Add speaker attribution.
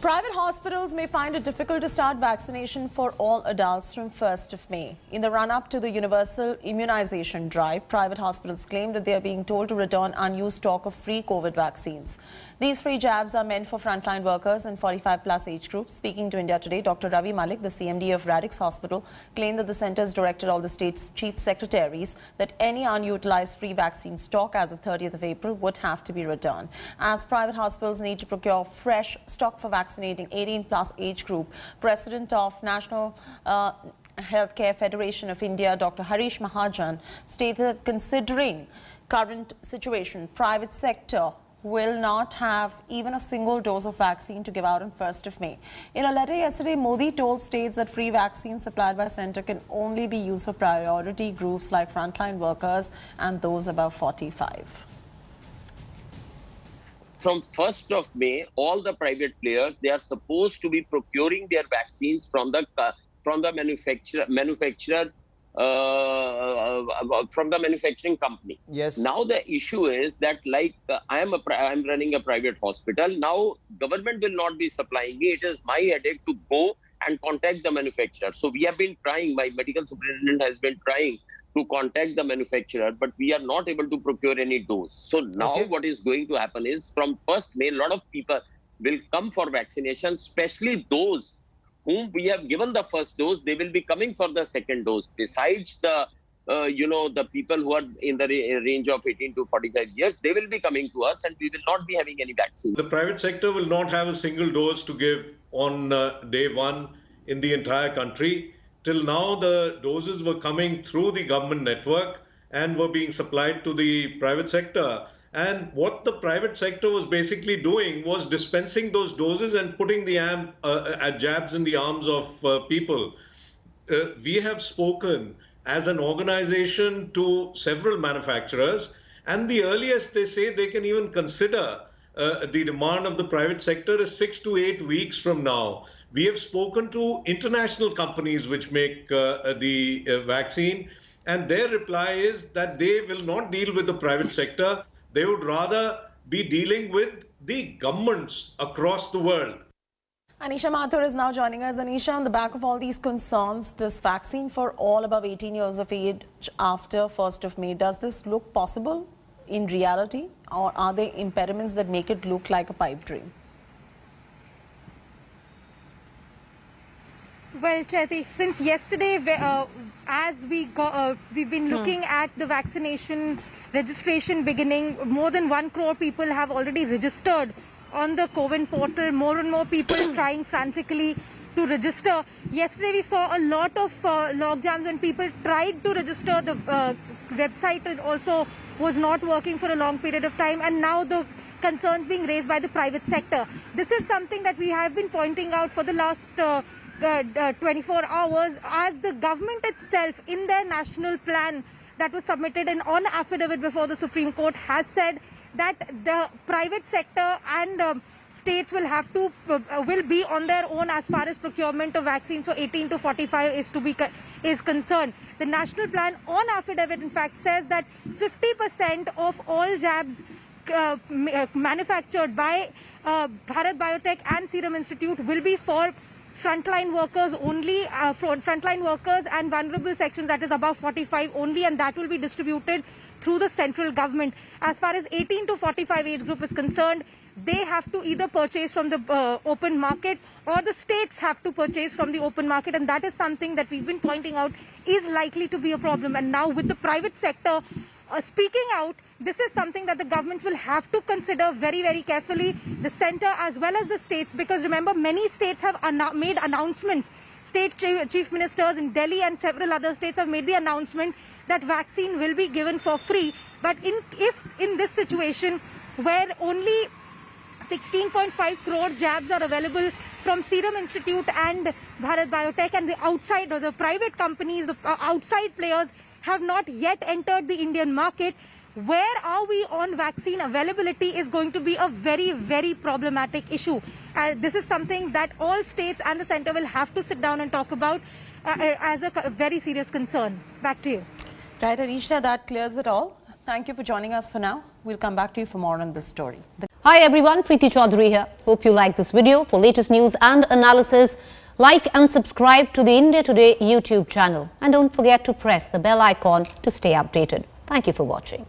Speaker 1: Private hospitals may find it difficult to start vaccination for all adults from 1st of May. In the run-up to the universal immunization drive, private hospitals claim that they are being told to return unused stock of free COVID vaccines. These free jabs are meant for frontline workers and 45-plus age groups. Speaking to India Today, Dr. Ravi Malik, the CMD of Radix Hospital, claimed that the centre has directed all the state's chief secretaries that any unutilized free vaccine stock as of 30th of April would have to be returned. As private hospitals need to procure fresh stock for vaccinating 18-plus age group, President of National Healthcare Federation of India, Dr. Harish Mahajan, stated that considering current situation, private sector will not have even a single dose of vaccine to give out on 1st of May. In a letter yesterday, Modi told states that free vaccines supplied by centre can only be used for priority groups like frontline workers and those above 45.
Speaker 2: From 1st of May, all the private players, they are supposed to be procuring their vaccines from the manufacturing company.
Speaker 3: Yes.
Speaker 2: Now the issue is that, like, I'm running a private hospital. Now government will not be supplying me. It is my headache to go and contact the manufacturer. So we have been trying. My medical superintendent has been trying to contact the manufacturer, but we are not able to procure any dose. So now what is going to happen is from 1st May, a lot of people will come for vaccination, especially those whom we have given the first dose. They will be coming for the second dose. Besides the, the people who are in the range of 18 to 45 years, they will be coming to us and we will not be having any vaccine.
Speaker 4: The private sector will not have a single dose to give on day one in the entire country. Till now, the doses were coming through the government network and were being supplied to the private sector. And what the private sector was basically doing was dispensing those doses and putting the jabs in the arms of people. We have spoken as an organization to several manufacturers, and the earliest they say they can even consider the demand of the private sector is 6 to 8 weeks from now. We have spoken to international companies which make the vaccine, and their reply is that they will not deal with the private sector. They would rather be dealing with the governments across the world.
Speaker 1: Anisha Mathur is now joining us. Anisha, on the back of all these concerns, this vaccine for all above 18 years of age after 1st of May, does this look possible in reality, or are there impediments that make it look like a pipe dream?
Speaker 5: Well, Chaiti, since yesterday, as we've been looking at the vaccination registration beginning, more than 1 crore people have already registered on the CoWIN portal. More and more people trying frantically to register. Yesterday, we saw a lot of logjams when people tried to register. The website also was not working for a long period of time, and now the concerns being raised by the private sector. This is something that we have been pointing out for the last 24 hours, as the government itself in their national plan that was submitted and on affidavit before the Supreme Court has said that the private sector and states will have to will be on their own as far as procurement of vaccines for 18 to 45 is concerned. The national plan on affidavit in fact says that 50% of all jabs manufactured by Bharat Biotech and Serum Institute will be for frontline workers only, frontline workers and vulnerable sections, that is above 45 only, and that will be distributed through the central government. As far as 18 to 45 age group is concerned, they have to either purchase from the open market, or the states have to purchase from the open market, and that is something that we've been pointing out is likely to be a problem. And now with the private sector speaking out, this is something that the governments will have to consider very, very carefully, the centre as well as the states, because remember, many states have made announcements. State chief ministers in Delhi and several other states have made the announcement that vaccine will be given for free. But if in this situation where only 16.5 crore jabs are available from Serum Institute and Bharat Biotech, and the outside or the private companies, the outside players have not yet entered the Indian market, where are we on vaccine availability is going to be a very, very problematic issue. This is something that all states and the centre will have to sit down and talk about as a very serious concern. Back to you.
Speaker 1: Right, Anisha, that clears it all. Thank you for joining us for now. We'll come back to you for more on this story.
Speaker 3: Hi everyone, Preeti Chaudhary here. Hope you like this video. For latest news and analysis, like and subscribe to the India Today YouTube channel. And don't forget to press the bell icon to stay updated. Thank you for watching.